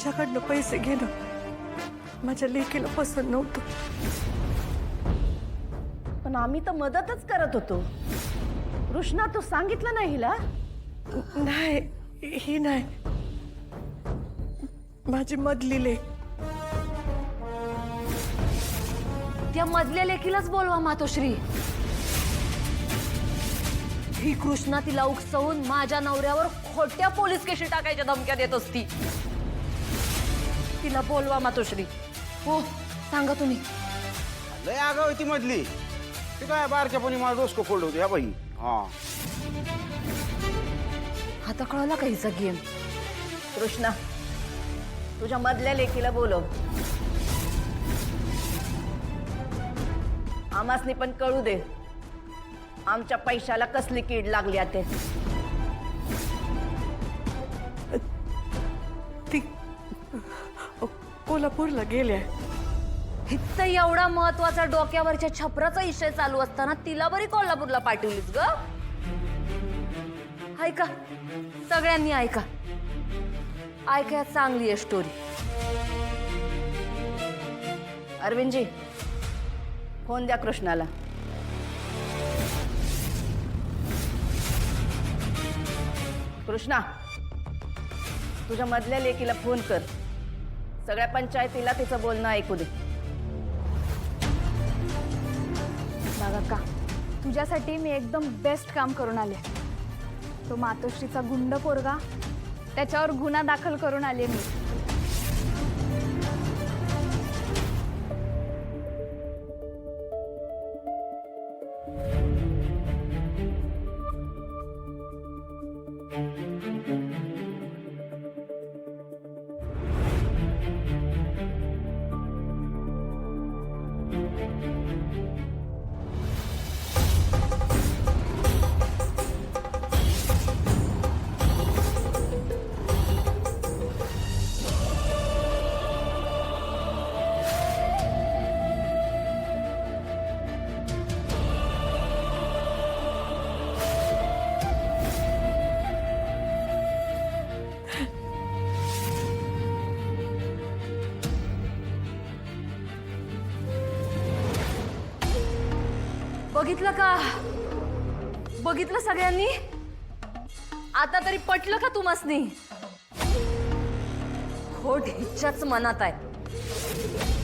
तुझ्याकडनं पैसे घेणं माझ्या लेकीला पसंत नव्हतं. पण आम्ही तर मदतच करत होतो. कृष्णा, तू सांगितलं नाही हिला? नाही, ही नाही, माझी मधली लेक. त्या मधल्या लेकीलाच बोलवा मातोश्री. ही कृष्णा तिला उकसवून माझ्या नवऱ्यावर खोट्या पोलीस केशी टाकायच्या धमक्या देत असती. तिला बोलवा मातोश्री. हो, सांगा तुम्ही. लय आगाव ती मधली. ती काय बारक्यापणी मला डोसकं फोल्ड होते ह्या बाई. हा, आता कळला का हिचा गेम? कृष्णा, तुझ्या मधल्या लेकीला बोलव. आमासनी पण कळू दे आमच्या पैशाला कसली कीड लागली ते. ती कोल्हापूरला गेल्या. इथं एवढा महत्वाचा डोक्यावरच्या छपराचा विषय चालू असताना तिला बरी कोल्हापूरला पाठवलीस ग? ऐका, सगळ्यांनी ऐका. ऐका, चांगली आहे स्टोरी. अरविंदजी, फोन द्या कृष्णाला. कृष्णा, तुझ्या मधल्या लेकीला फोन कर. सगळ्या पंचायतीला तिचं बोलणं ऐकू दे. बघा का, तुझ्यासाठी मी एकदम बेस्ट काम करून आले. तो मातोश्रीचा गुंड पोरगा, त्याच्यावर गुन्हा दाखल करून आले मी. बघितलं का? बघितलं सगळ्यांनी? आता तरी पटलं का तुम्हासनी? खोट हिच्याच मनात आहे.